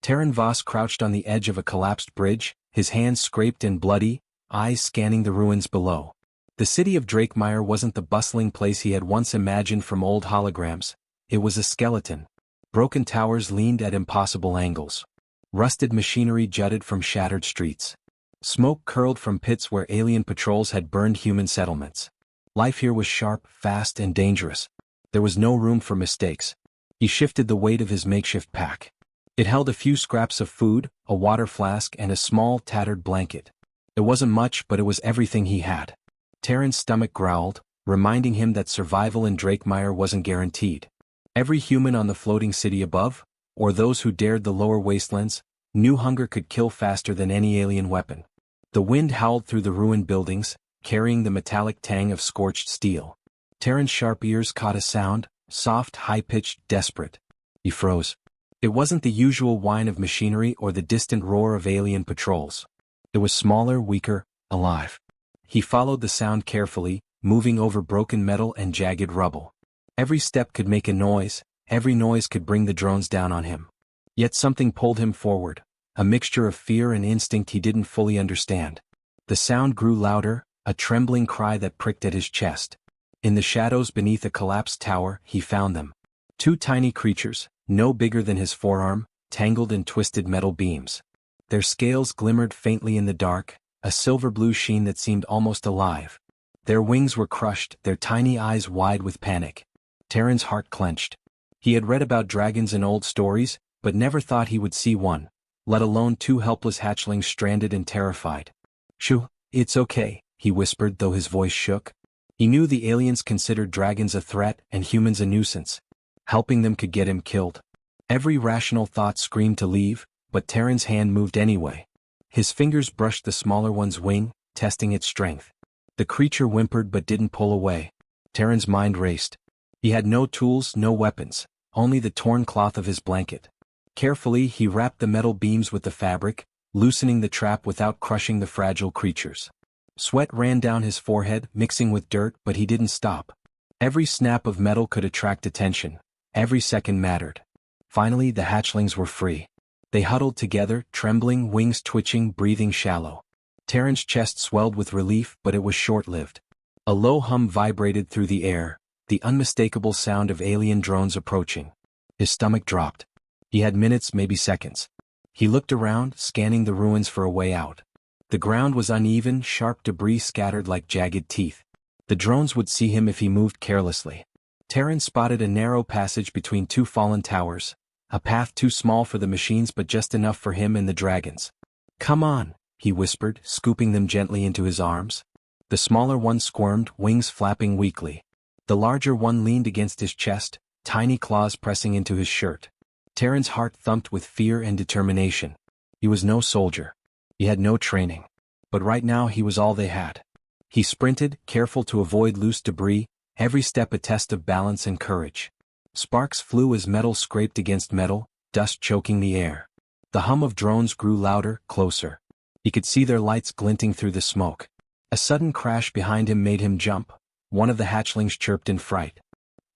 Terran Voss crouched on the edge of a collapsed bridge, his hands scraped and bloody, eyes scanning the ruins below. The city of Drakemire wasn't the bustling place he had once imagined from old holograms. It was a skeleton. Broken towers leaned at impossible angles. Rusted machinery jutted from shattered streets. Smoke curled from pits where alien patrols had burned human settlements. Life here was sharp, fast, and dangerous. There was no room for mistakes. He shifted the weight of his makeshift pack. It held a few scraps of food, a water flask, and a small, tattered blanket. It wasn't much, but it was everything he had. Terran's stomach growled, reminding him that survival in Drakemire wasn't guaranteed. Every human on the floating city above, or those who dared the lower wastelands, knew hunger could kill faster than any alien weapon. The wind howled through the ruined buildings, carrying the metallic tang of scorched steel. Terran's sharp ears caught a sound, soft, high-pitched, desperate. He froze. It wasn't the usual whine of machinery or the distant roar of alien patrols. It was smaller, weaker, alive. He followed the sound carefully, moving over broken metal and jagged rubble. Every step could make a noise, every noise could bring the drones down on him. Yet something pulled him forward, a mixture of fear and instinct he didn't fully understand. The sound grew louder, a trembling cry that pricked at his chest. In the shadows beneath a collapsed tower, he found them. Two tiny creatures, no bigger than his forearm, tangled in twisted metal beams. Their scales glimmered faintly in the dark, a silver-blue sheen that seemed almost alive. Their wings were crushed, their tiny eyes wide with panic. Terran's heart clenched. He had read about dragons in old stories, but never thought he would see one, let alone two helpless hatchlings stranded and terrified. "Shoo, it's okay," he whispered, though his voice shook. He knew the aliens considered dragons a threat and humans a nuisance. Helping them could get him killed. Every rational thought screamed to leave, but Terran's hand moved anyway. His fingers brushed the smaller one's wing, testing its strength. The creature whimpered but didn't pull away. Terran's mind raced. He had no tools, no weapons, only the torn cloth of his blanket. Carefully, he wrapped the metal beams with the fabric, loosening the trap without crushing the fragile creatures. Sweat ran down his forehead, mixing with dirt, but he didn't stop. Every snap of metal could attract attention. Every second mattered. Finally, the hatchlings were free. They huddled together, trembling, wings twitching, breathing shallow. Terran's chest swelled with relief, but it was short-lived. A low hum vibrated through the air, the unmistakable sound of alien drones approaching. His stomach dropped. He had minutes, maybe seconds. He looked around, scanning the ruins for a way out. The ground was uneven, sharp debris scattered like jagged teeth. The drones would see him if he moved carelessly. Terran spotted a narrow passage between two fallen towers, a path too small for the machines but just enough for him and the dragons. "Come on," he whispered, scooping them gently into his arms. The smaller one squirmed, wings flapping weakly. The larger one leaned against his chest, tiny claws pressing into his shirt. Terran's heart thumped with fear and determination. He was no soldier. He had no training. But right now he was all they had. He sprinted, careful to avoid loose debris, every step a test of balance and courage. Sparks flew as metal scraped against metal, dust choking the air. The hum of drones grew louder, closer. He could see their lights glinting through the smoke. A sudden crash behind him made him jump. One of the hatchlings chirped in fright.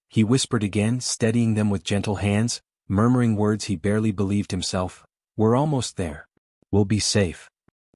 He whispered again, steadying them with gentle hands, murmuring words he barely believed himself. "We're almost there. We'll be safe."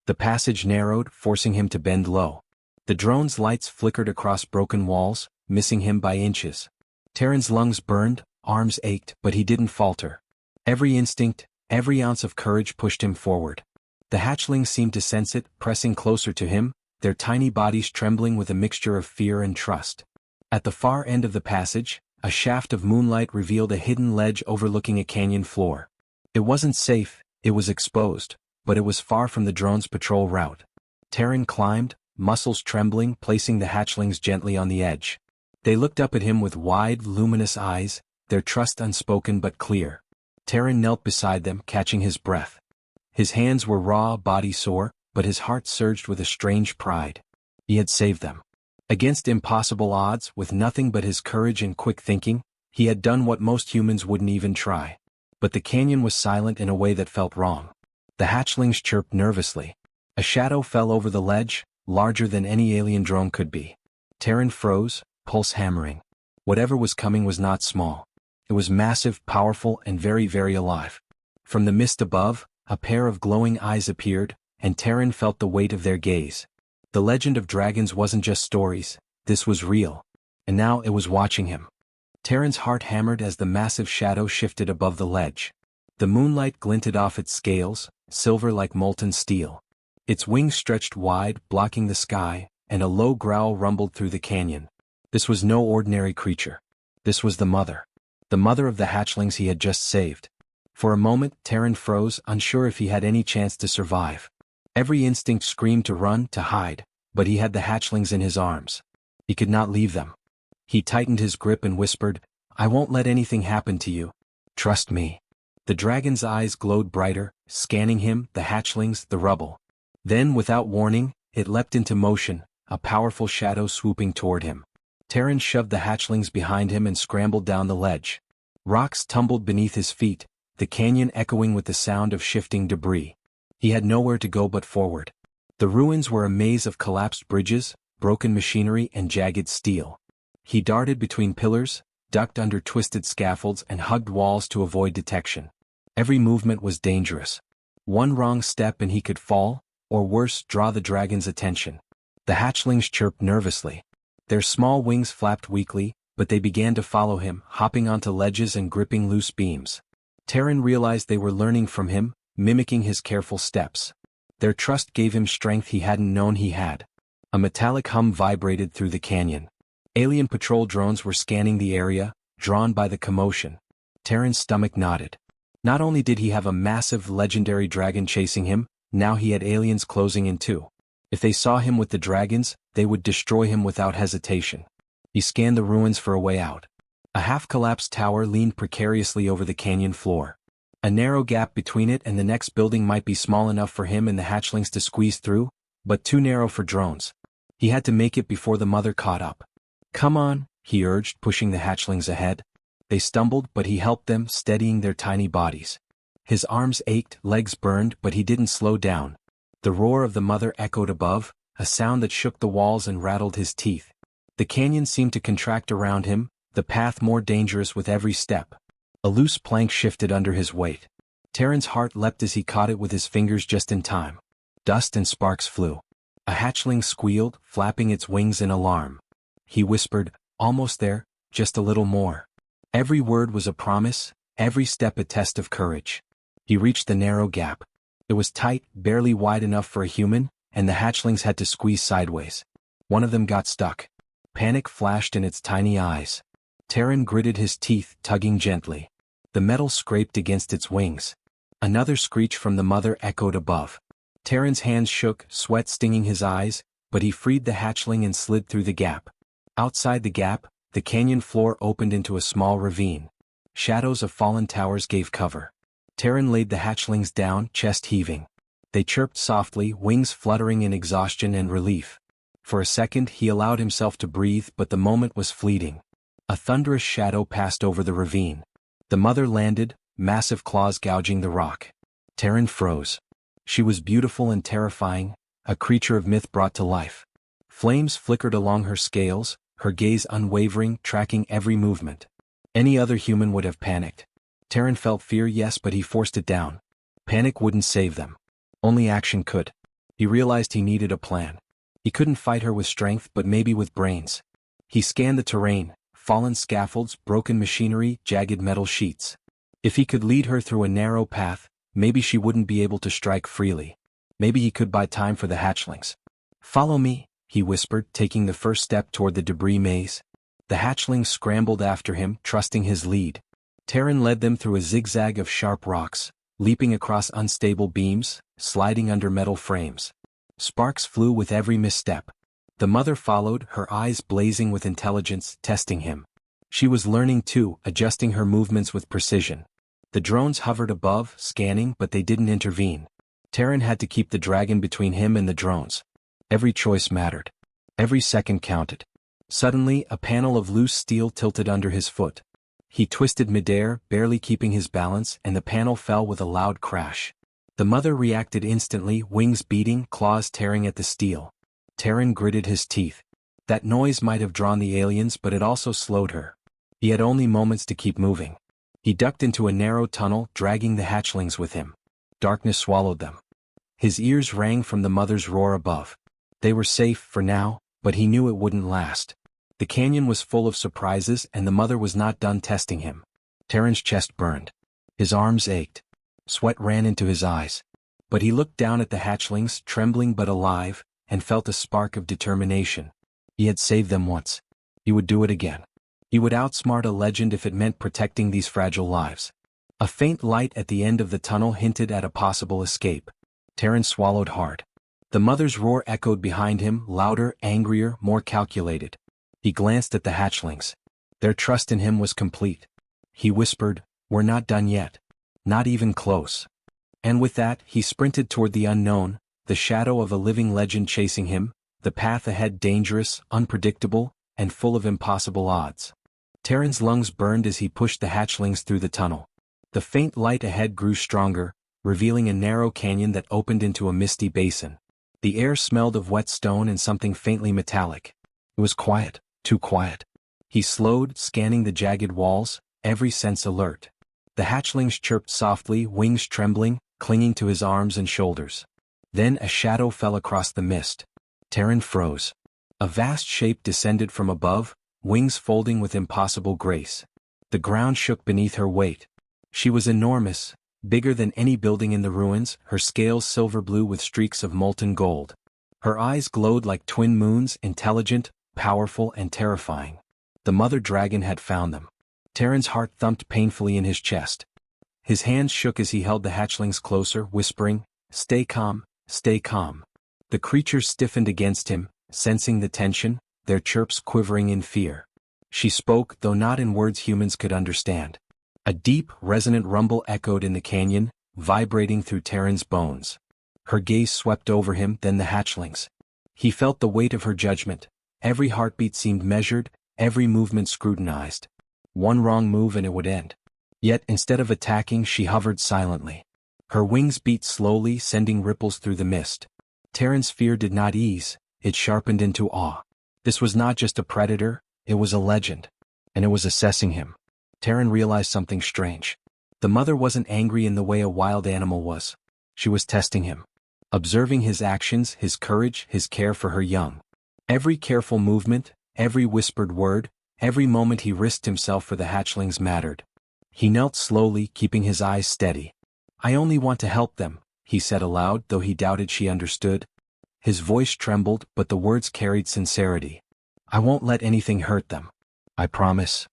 The passage narrowed, forcing him to bend low. The drone's lights flickered across broken walls, missing him by inches. Terran's lungs burned, arms ached, but he didn't falter. Every instinct, every ounce of courage pushed him forward. The hatchlings seemed to sense it, pressing closer to him, their tiny bodies trembling with a mixture of fear and trust. At the far end of the passage, a shaft of moonlight revealed a hidden ledge overlooking a canyon floor. It wasn't safe, it was exposed, but it was far from the drone's patrol route. Terran climbed, muscles trembling, placing the hatchlings gently on the edge. They looked up at him with wide, luminous eyes, their trust unspoken but clear. Terran knelt beside them, catching his breath. His hands were raw, body sore, but his heart surged with a strange pride. He had saved them. Against impossible odds, with nothing but his courage and quick thinking, he had done what most humans wouldn't even try. But the canyon was silent in a way that felt wrong. The hatchlings chirped nervously. A shadow fell over the ledge, larger than any alien drone could be. Terran froze, pulse hammering. Whatever was coming was not small. It was massive, powerful, and very, very alive. From the mist above, a pair of glowing eyes appeared, and Terran felt the weight of their gaze. The legend of dragons wasn't just stories, this was real. And now it was watching him. Terran's heart hammered as the massive shadow shifted above the ledge. The moonlight glinted off its scales, silver like molten steel. Its wings stretched wide, blocking the sky, and a low growl rumbled through the canyon. This was no ordinary creature. This was the mother. The mother of the hatchlings he had just saved. For a moment, Terran froze, unsure if he had any chance to survive. Every instinct screamed to run, to hide, but he had the hatchlings in his arms. He could not leave them. He tightened his grip and whispered, "I won't let anything happen to you. Trust me." The dragon's eyes glowed brighter, scanning him, the hatchlings, the rubble. Then, without warning, it leapt into motion, a powerful shadow swooping toward him. Terran shoved the hatchlings behind him and scrambled down the ledge. Rocks tumbled beneath his feet, the canyon echoing with the sound of shifting debris. He had nowhere to go but forward. The ruins were a maze of collapsed bridges, broken machinery and jagged steel. He darted between pillars, ducked under twisted scaffolds and hugged walls to avoid detection. Every movement was dangerous. One wrong step and he could fall, or worse, draw the dragon's attention. The hatchlings chirped nervously. Their small wings flapped weakly, but they began to follow him, hopping onto ledges and gripping loose beams. Terran realized they were learning from him, mimicking his careful steps. Their trust gave him strength he hadn't known he had. A metallic hum vibrated through the canyon. Alien patrol drones were scanning the area, drawn by the commotion. Terran's stomach knotted. Not only did he have a massive legendary dragon chasing him, now he had aliens closing in too. If they saw him with the dragons, they would destroy him without hesitation. He scanned the ruins for a way out. A half-collapsed tower leaned precariously over the canyon floor. A narrow gap between it and the next building might be small enough for him and the hatchlings to squeeze through, but too narrow for drones. He had to make it before the mother caught up. "Come on," he urged, pushing the hatchlings ahead. They stumbled, but he helped them, steadying their tiny bodies. His arms ached, legs burned, but he didn't slow down. The roar of the mother echoed above, a sound that shook the walls and rattled his teeth. The canyon seemed to contract around him, the path more dangerous with every step. A loose plank shifted under his weight. Terran's heart leapt as he caught it with his fingers just in time. Dust and sparks flew. A hatchling squealed, flapping its wings in alarm. He whispered, "Almost there, just a little more." Every word was a promise, every step a test of courage. He reached the narrow gap. It was tight, barely wide enough for a human, and the hatchlings had to squeeze sideways. One of them got stuck. Panic flashed in its tiny eyes. Terran gritted his teeth, tugging gently. The metal scraped against its wings. Another screech from the mother echoed above. Terran's hands shook, sweat stinging his eyes, but he freed the hatchling and slid through the gap. Outside the gap, the canyon floor opened into a small ravine. Shadows of fallen towers gave cover. Terran laid the hatchlings down, chest heaving. They chirped softly, wings fluttering in exhaustion and relief. For a second he allowed himself to breathe, but the moment was fleeting. A thunderous shadow passed over the ravine. The mother landed, massive claws gouging the rock. Terran froze. She was beautiful and terrifying, a creature of myth brought to life. Flames flickered along her scales, her gaze unwavering, tracking every movement. Any other human would have panicked. Terran felt fear, yes, but he forced it down. Panic wouldn't save them. Only action could. He realized he needed a plan. He couldn't fight her with strength, but maybe with brains. He scanned the terrain, fallen scaffolds, broken machinery, jagged metal sheets. If he could lead her through a narrow path, maybe she wouldn't be able to strike freely. Maybe he could buy time for the hatchlings. "Follow me," he whispered, taking the first step toward the debris maze. The hatchlings scrambled after him, trusting his lead. Terran led them through a zigzag of sharp rocks, leaping across unstable beams, sliding under metal frames. Sparks flew with every misstep. The mother followed, her eyes blazing with intelligence, testing him. She was learning too, adjusting her movements with precision. The drones hovered above, scanning, but they didn't intervene. Terran had to keep the dragon between him and the drones. Every choice mattered. Every second counted. Suddenly, a panel of loose steel tilted under his foot. He twisted midair, barely keeping his balance, and the panel fell with a loud crash. The mother reacted instantly, wings beating, claws tearing at the steel. Terran gritted his teeth. That noise might have drawn the aliens, but it also slowed her. He had only moments to keep moving. He ducked into a narrow tunnel, dragging the hatchlings with him. Darkness swallowed them. His ears rang from the mother's roar above. They were safe for now, but he knew it wouldn't last. The canyon was full of surprises and the mother was not done testing him. Terran's chest burned. His arms ached. Sweat ran into his eyes. But he looked down at the hatchlings, trembling but alive, and felt a spark of determination. He had saved them once. He would do it again. He would outsmart a legend if it meant protecting these fragile lives. A faint light at the end of the tunnel hinted at a possible escape. Terran swallowed hard. The mother's roar echoed behind him, louder, angrier, more calculated. He glanced at the hatchlings. Their trust in him was complete. He whispered, "We're not done yet. Not even close." And with that, he sprinted toward the unknown, the shadow of a living legend chasing him, the path ahead dangerous, unpredictable, and full of impossible odds. Terran's lungs burned as he pushed the hatchlings through the tunnel. The faint light ahead grew stronger, revealing a narrow canyon that opened into a misty basin. The air smelled of wet stone and something faintly metallic. It was quiet, too quiet. He slowed, scanning the jagged walls, every sense alert. The hatchlings chirped softly, wings trembling, clinging to his arms and shoulders. Then a shadow fell across the mist. Terran froze. A vast shape descended from above, wings folding with impossible grace. The ground shook beneath her weight. She was enormous, bigger than any building in the ruins, her scales silver blue with streaks of molten gold. Her eyes glowed like twin moons, intelligent, powerful, and terrifying. The mother dragon had found them. Terran's heart thumped painfully in his chest. His hands shook as he held the hatchlings closer, whispering, "Stay calm, stay calm." The creatures stiffened against him, sensing the tension, their chirps quivering in fear. She spoke, though not in words humans could understand. A deep, resonant rumble echoed in the canyon, vibrating through Terran's bones. Her gaze swept over him, then the hatchlings. He felt the weight of her judgment. Every heartbeat seemed measured, every movement scrutinized. One wrong move and it would end. Yet instead of attacking, she hovered silently. Her wings beat slowly, sending ripples through the mist. Terran's fear did not ease, it sharpened into awe. This was not just a predator, it was a legend. And it was assessing him. Terran realized something strange. The mother wasn't angry in the way a wild animal was. She was testing him. Observing his actions, his courage, his care for her young. Every careful movement, every whispered word, every moment he risked himself for the hatchlings mattered. He knelt slowly, keeping his eyes steady. "I only want to help them," he said aloud, though he doubted she understood. His voice trembled, but the words carried sincerity. "I won't let anything hurt them. I promise."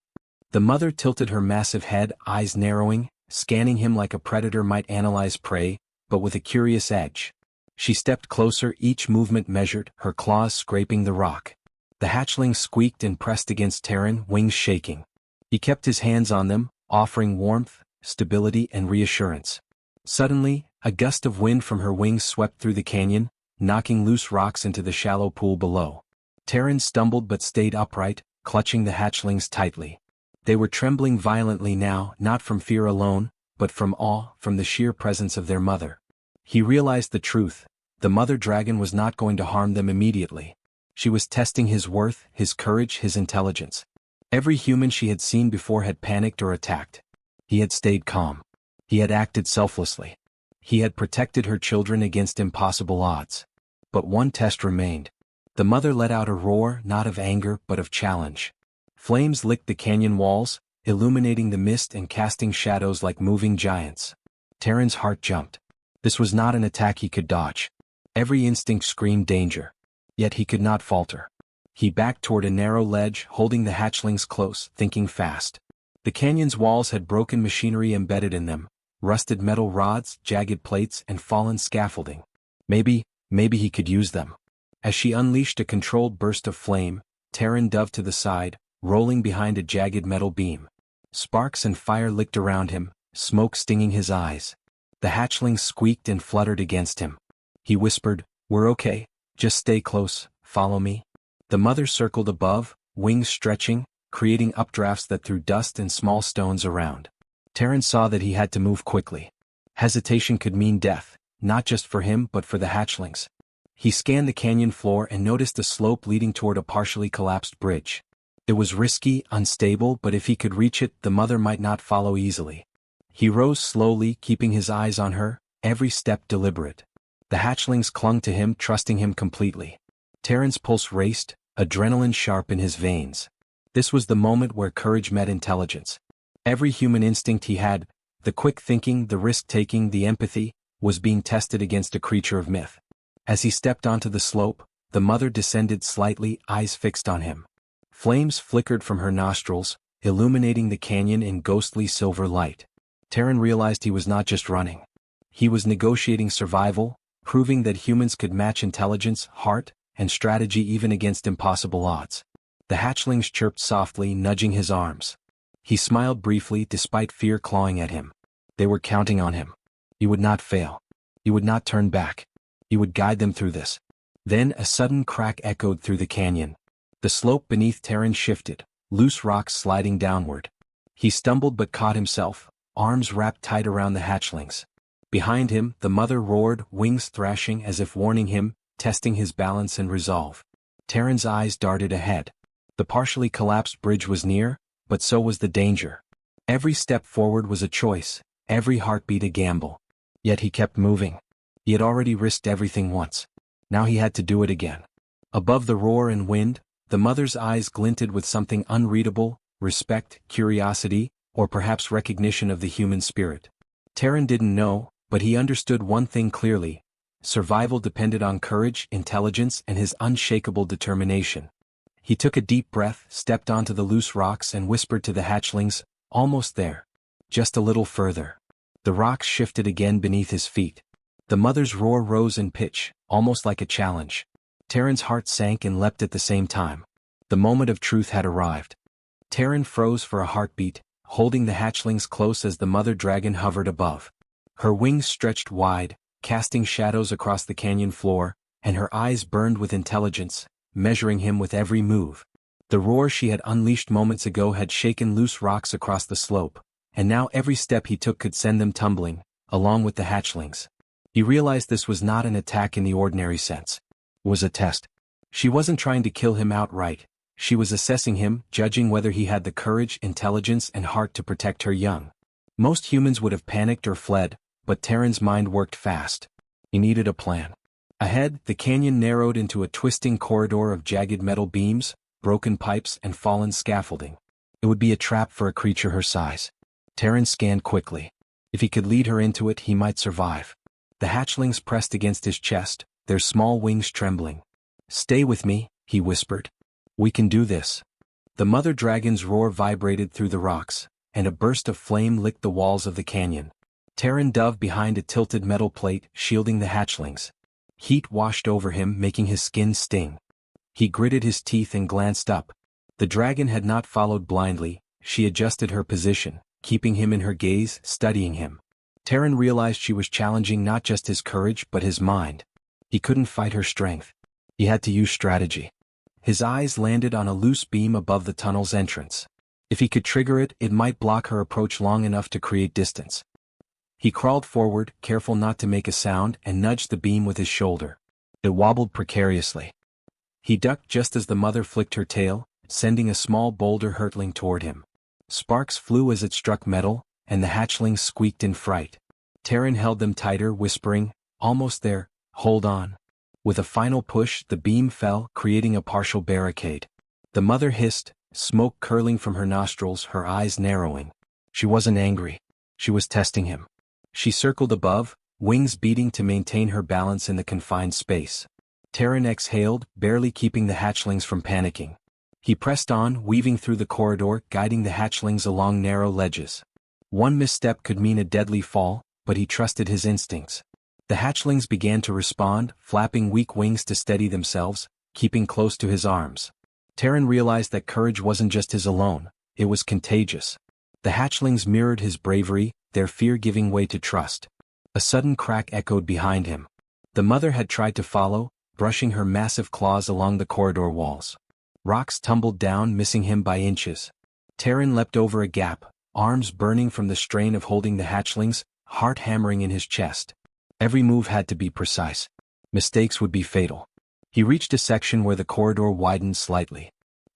The mother tilted her massive head, eyes narrowing, scanning him like a predator might analyze prey, but with a curious edge. She stepped closer, each movement measured, her claws scraping the rock. The hatchlings squeaked and pressed against Terran, wings shaking. He kept his hands on them, offering warmth, stability, and reassurance. Suddenly, a gust of wind from her wings swept through the canyon, knocking loose rocks into the shallow pool below. Terran stumbled but stayed upright, clutching the hatchlings tightly. They were trembling violently now, not from fear alone, but from awe, from the sheer presence of their mother. He realized the truth. The mother dragon was not going to harm them immediately. She was testing his worth, his courage, his intelligence. Every human she had seen before had panicked or attacked. He had stayed calm. He had acted selflessly. He had protected her children against impossible odds. But one test remained. The mother let out a roar, not of anger but of challenge. Flames licked the canyon walls, illuminating the mist and casting shadows like moving giants. Terran's heart jumped. This was not an attack he could dodge. Every instinct screamed danger. Yet he could not falter. He backed toward a narrow ledge, holding the hatchlings close, thinking fast. The canyon's walls had broken machinery embedded in them, rusted metal rods, jagged plates, and fallen scaffolding. Maybe he could use them. As she unleashed a controlled burst of flame, Terran dove to the side, rolling behind a jagged metal beam. Sparks and fire licked around him, smoke stinging his eyes. The hatchlings squeaked and fluttered against him. He whispered, "We're okay, just stay close, follow me." The mother circled above, wings stretching, creating updrafts that threw dust and small stones around. Terran saw that he had to move quickly. Hesitation could mean death, not just for him but for the hatchlings. He scanned the canyon floor and noticed a slope leading toward a partially collapsed bridge. It was risky, unstable, but if he could reach it, the mother might not follow easily. He rose slowly, keeping his eyes on her, every step deliberate. The hatchlings clung to him, trusting him completely. Terran's pulse raced, adrenaline sharp in his veins. This was the moment where courage met intelligence. Every human instinct he had, the quick thinking, the risk-taking, the empathy, was being tested against a creature of myth. As he stepped onto the slope, the mother descended slightly, eyes fixed on him. Flames flickered from her nostrils, illuminating the canyon in ghostly silver light. Terran realized he was not just running. He was negotiating survival, proving that humans could match intelligence, heart, and strategy even against impossible odds. The hatchlings chirped softly, nudging his arms. He smiled briefly despite fear clawing at him. They were counting on him. He would not fail. He would not turn back. He would guide them through this. Then a sudden crack echoed through the canyon. The slope beneath Terran shifted, loose rocks sliding downward. He stumbled but caught himself, arms wrapped tight around the hatchlings. Behind him, the mother roared, wings thrashing as if warning him, testing his balance and resolve. Terran's eyes darted ahead. The partially collapsed bridge was near, but so was the danger. Every step forward was a choice, every heartbeat a gamble. Yet he kept moving. He had already risked everything once. Now he had to do it again. Above the roar and wind, the mother's eyes glinted with something unreadable, respect, curiosity, or perhaps recognition of the human spirit. Terran didn't know, but he understood one thing clearly. Survival depended on courage, intelligence, and his unshakable determination. He took a deep breath, stepped onto the loose rocks and whispered to the hatchlings, "Almost there. Just a little further." The rocks shifted again beneath his feet. The mother's roar rose in pitch, almost like a challenge. Terran's heart sank and leapt at the same time. The moment of truth had arrived. Terran froze for a heartbeat, holding the hatchlings close as the mother dragon hovered above. Her wings stretched wide, casting shadows across the canyon floor, and her eyes burned with intelligence, measuring him with every move. The roar she had unleashed moments ago had shaken loose rocks across the slope, and now every step he took could send them tumbling, along with the hatchlings. He realized this was not an attack in the ordinary sense. It was a test. She wasn't trying to kill him outright. She was assessing him, judging whether he had the courage, intelligence, and heart to protect her young. Most humans would have panicked or fled, but Terran's mind worked fast. He needed a plan. Ahead, the canyon narrowed into a twisting corridor of jagged metal beams, broken pipes, and fallen scaffolding. It would be a trap for a creature her size. Terran scanned quickly. If he could lead her into it, he might survive. The hatchlings pressed against his chest, their small wings trembling. "Stay with me," he whispered. "We can do this." The mother dragon's roar vibrated through the rocks, and a burst of flame licked the walls of the canyon. Terran dove behind a tilted metal plate, shielding the hatchlings. Heat washed over him, making his skin sting. He gritted his teeth and glanced up. The dragon had not followed blindly, she adjusted her position, keeping him in her gaze, studying him. Terran realized she was challenging not just his courage but his mind. He couldn't fight her strength. He had to use strategy. His eyes landed on a loose beam above the tunnel's entrance. If he could trigger it, it might block her approach long enough to create distance. He crawled forward, careful not to make a sound, and nudged the beam with his shoulder. It wobbled precariously. He ducked just as the mother flicked her tail, sending a small boulder hurtling toward him. Sparks flew as it struck metal, and the hatchlings squeaked in fright. Terran held them tighter, whispering, "Almost there, hold on." With a final push, the beam fell, creating a partial barricade. The mother hissed, smoke curling from her nostrils, her eyes narrowing. She wasn't angry. She was testing him. She circled above, wings beating to maintain her balance in the confined space. Terran exhaled, barely keeping the hatchlings from panicking. He pressed on, weaving through the corridor, guiding the hatchlings along narrow ledges. One misstep could mean a deadly fall, but he trusted his instincts. The hatchlings began to respond, flapping weak wings to steady themselves, keeping close to his arms. Terran realized that courage wasn't just his alone, it was contagious. The hatchlings mirrored his bravery, their fear giving way to trust. A sudden crack echoed behind him. The mother had tried to follow, brushing her massive claws along the corridor walls. Rocks tumbled down, missing him by inches. Terran leapt over a gap, arms burning from the strain of holding the hatchlings, heart hammering in his chest. Every move had to be precise. Mistakes would be fatal. He reached a section where the corridor widened slightly.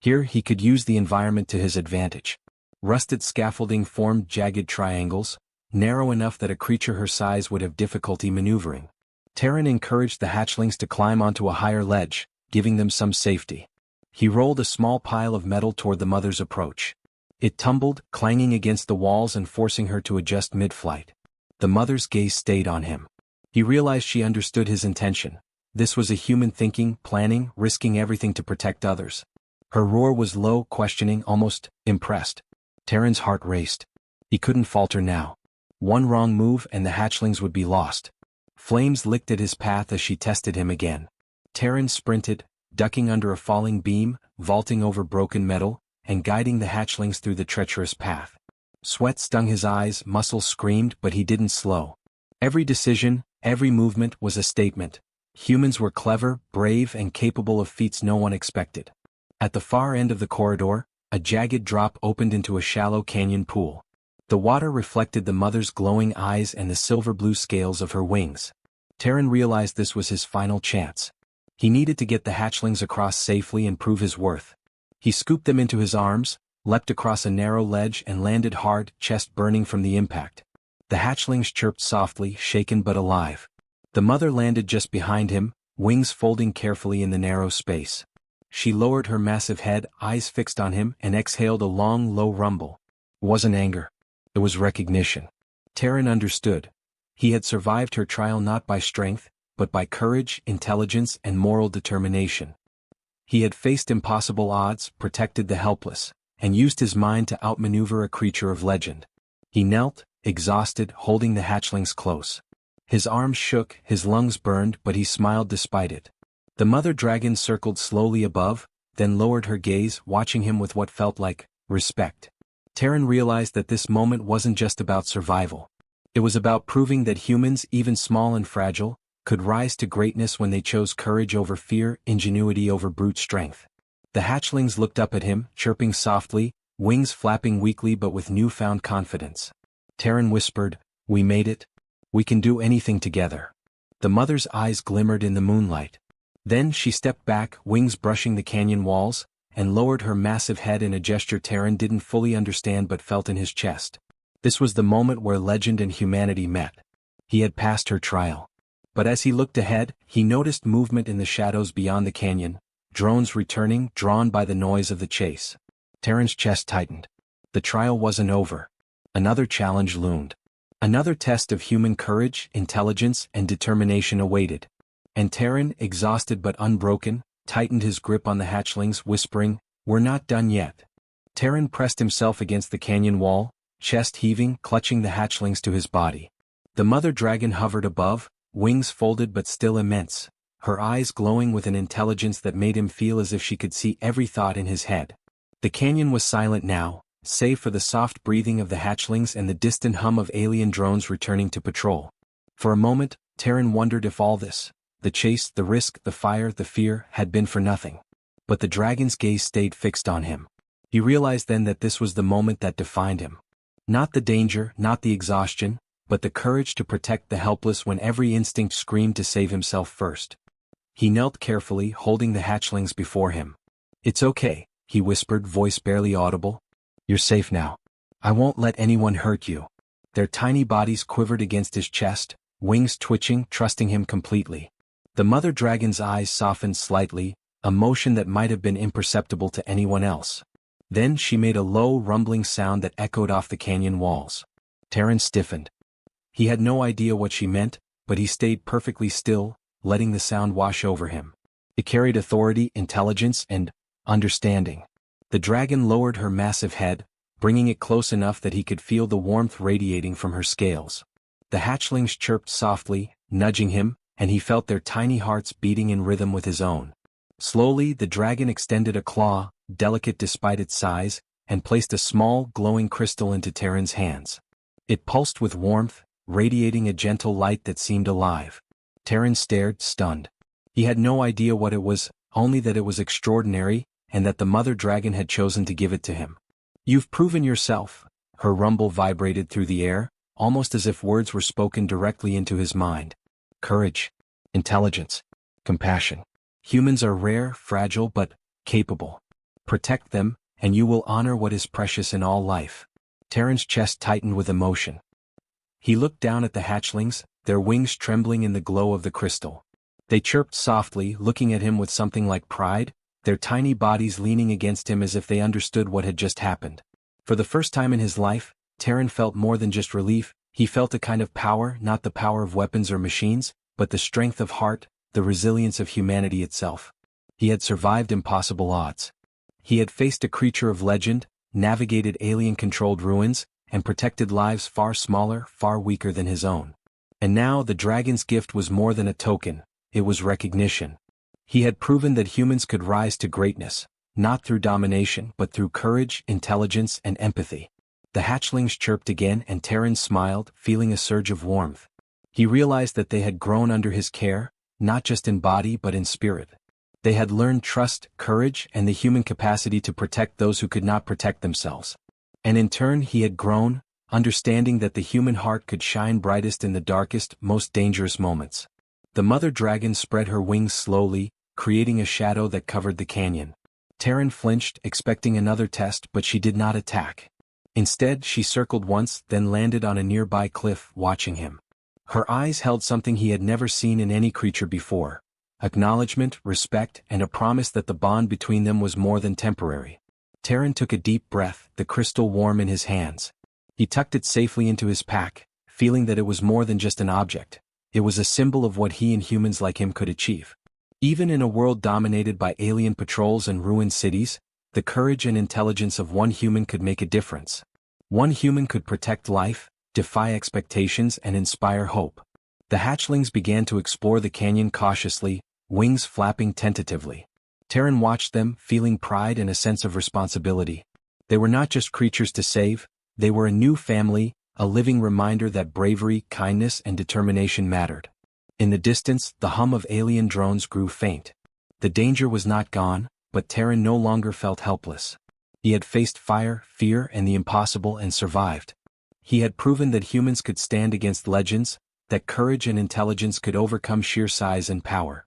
Here he could use the environment to his advantage. Rusted scaffolding formed jagged triangles, narrow enough that a creature her size would have difficulty maneuvering. Terran encouraged the hatchlings to climb onto a higher ledge, giving them some safety. He rolled a small pile of metal toward the mother's approach. It tumbled, clanging against the walls and forcing her to adjust mid-flight. The mother's gaze stayed on him. He realized she understood his intention. This was a human thinking, planning, risking everything to protect others. Her roar was low, questioning, almost impressed. Terran's heart raced. He couldn't falter now. One wrong move and the hatchlings would be lost. Flames licked at his path as she tested him again. Terran sprinted, ducking under a falling beam, vaulting over broken metal, and guiding the hatchlings through the treacherous path. Sweat stung his eyes, muscles screamed, but he didn't slow. Every decision, every movement was a statement. Humans were clever, brave, and capable of feats no one expected. At the far end of the corridor, a jagged drop opened into a shallow canyon pool. The water reflected the mother's glowing eyes and the silver-blue scales of her wings. Terran realized this was his final chance. He needed to get the hatchlings across safely and prove his worth. He scooped them into his arms, leapt across a narrow ledge and landed hard, chest burning from the impact. The hatchlings chirped softly, shaken but alive. The mother landed just behind him, wings folding carefully in the narrow space. She lowered her massive head, eyes fixed on him, and exhaled a long, low rumble. It wasn't anger. It was recognition. Terran understood. He had survived her trial not by strength, but by courage, intelligence, and moral determination. He had faced impossible odds, protected the helpless, and used his mind to outmaneuver a creature of legend. He knelt, exhausted, holding the hatchlings close. His arms shook, his lungs burned, but he smiled despite it. The mother dragon circled slowly above, then lowered her gaze, watching him with what felt like respect. Terran realized that this moment wasn't just about survival. It was about proving that humans, even small and fragile, could rise to greatness when they chose courage over fear, ingenuity over brute strength. The hatchlings looked up at him, chirping softly, wings flapping weakly but with newfound confidence. Terran whispered, "We made it. We can do anything together." The mother's eyes glimmered in the moonlight. Then she stepped back, wings brushing the canyon walls, and lowered her massive head in a gesture Terran didn't fully understand but felt in his chest. This was the moment where legend and humanity met. He had passed her trial. But as he looked ahead, he noticed movement in the shadows beyond the canyon, drones returning, drawn by the noise of the chase. Terran's chest tightened. The trial wasn't over. Another challenge loomed. Another test of human courage, intelligence, and determination awaited. And Terran, exhausted but unbroken, tightened his grip on the hatchlings, whispering, "We're not done yet." Terran pressed himself against the canyon wall, chest heaving, clutching the hatchlings to his body. The mother dragon hovered above, wings folded but still immense, her eyes glowing with an intelligence that made him feel as if she could see every thought in his head. The canyon was silent now, save for the soft breathing of the hatchlings and the distant hum of alien drones returning to patrol. For a moment, Terran wondered if all this, the chase, the risk, the fire, the fear, had been for nothing. But the dragon's gaze stayed fixed on him. He realized then that this was the moment that defined him. Not the danger, not the exhaustion, but the courage to protect the helpless when every instinct screamed to save himself first. He knelt carefully, holding the hatchlings before him. "It's okay," he whispered, voice barely audible. "You're safe now. I won't let anyone hurt you." Their tiny bodies quivered against his chest, wings twitching, trusting him completely. The mother dragon's eyes softened slightly, a motion that might have been imperceptible to anyone else. Then she made a low, rumbling sound that echoed off the canyon walls. Terran stiffened. He had no idea what she meant, but he stayed perfectly still, letting the sound wash over him. It carried authority, intelligence, and understanding. The dragon lowered her massive head, bringing it close enough that he could feel the warmth radiating from her scales. The hatchlings chirped softly, nudging him, and he felt their tiny hearts beating in rhythm with his own. Slowly, the dragon extended a claw, delicate despite its size, and placed a small, glowing crystal into Terran's hands. It pulsed with warmth, radiating a gentle light that seemed alive. Terran stared, stunned. He had no idea what it was, only that it was extraordinary, and that the mother dragon had chosen to give it to him. "You've proven yourself." Her rumble vibrated through the air, almost as if words were spoken directly into his mind. Courage, intelligence, compassion. Humans are rare, fragile, but capable. Protect them, and you will honor what is precious in all life. Terran's chest tightened with emotion. He looked down at the hatchlings, their wings trembling in the glow of the crystal. They chirped softly, looking at him with something like pride, their tiny bodies leaning against him as if they understood what had just happened. For the first time in his life, Terran felt more than just relief. He felt a kind of power, not the power of weapons or machines, but the strength of heart, the resilience of humanity itself. He had survived impossible odds. He had faced a creature of legend, navigated alien-controlled ruins, and protected lives far smaller, far weaker than his own. And now the dragon's gift was more than a token, it was recognition. He had proven that humans could rise to greatness, not through domination but through courage, intelligence, and empathy. The hatchlings chirped again and Terran smiled, feeling a surge of warmth. He realized that they had grown under his care, not just in body but in spirit. They had learned trust, courage, and the human capacity to protect those who could not protect themselves. And in turn he had grown, understanding that the human heart could shine brightest in the darkest, most dangerous moments. The mother dragon spread her wings slowly, creating a shadow that covered the canyon. Terran flinched, expecting another test, but she did not attack. Instead, she circled once, then landed on a nearby cliff, watching him. Her eyes held something he had never seen in any creature before: acknowledgement, respect, and a promise that the bond between them was more than temporary. Terran took a deep breath, the crystal warm in his hands. He tucked it safely into his pack, feeling that it was more than just an object. It was a symbol of what he and humans like him could achieve. Even in a world dominated by alien patrols and ruined cities, the courage and intelligence of one human could make a difference. One human could protect life, defy expectations, and inspire hope. The hatchlings began to explore the canyon cautiously, wings flapping tentatively. Terran watched them, feeling pride and a sense of responsibility. They were not just creatures to save, they were a new family, a living reminder that bravery, kindness, and determination mattered. In the distance, the hum of alien drones grew faint. The danger was not gone, but Terran no longer felt helpless. He had faced fire, fear, and the impossible and survived. He had proven that humans could stand against legends, that courage and intelligence could overcome sheer size and power.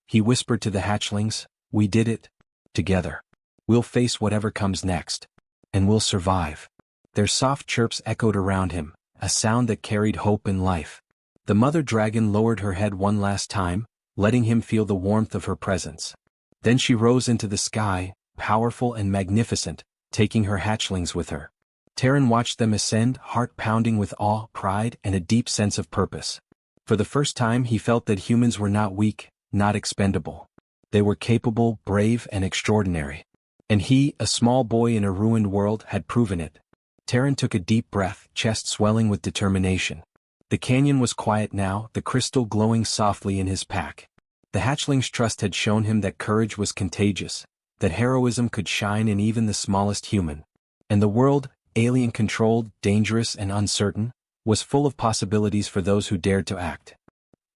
He whispered to the hatchlings, "We did it. Together. We'll face whatever comes next. And we'll survive." Their soft chirps echoed around him, a sound that carried hope and life. The mother dragon lowered her head one last time, letting him feel the warmth of her presence. Then she rose into the sky, powerful and magnificent, taking her hatchlings with her. Terran watched them ascend, heart pounding with awe, pride, and a deep sense of purpose. For the first time he felt that humans were not weak, not expendable. They were capable, brave, and extraordinary. And he, a small boy in a ruined world, had proven it. Terran took a deep breath, chest swelling with determination. The canyon was quiet now, the crystal glowing softly in his pack. The hatchling's trust had shown him that courage was contagious, that heroism could shine in even the smallest human. And the world, alien-controlled, dangerous, and uncertain, was full of possibilities for those who dared to act.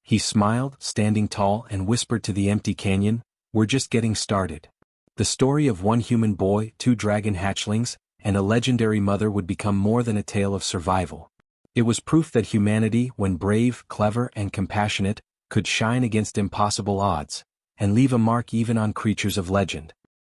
He smiled, standing tall, and whispered to the empty canyon, "We're just getting started." The story of one human boy, two dragon hatchlings, and a legendary mother would become more than a tale of survival. It was proof that humanity, when brave, clever, and compassionate, could shine against impossible odds, and leave a mark even on creatures of legend.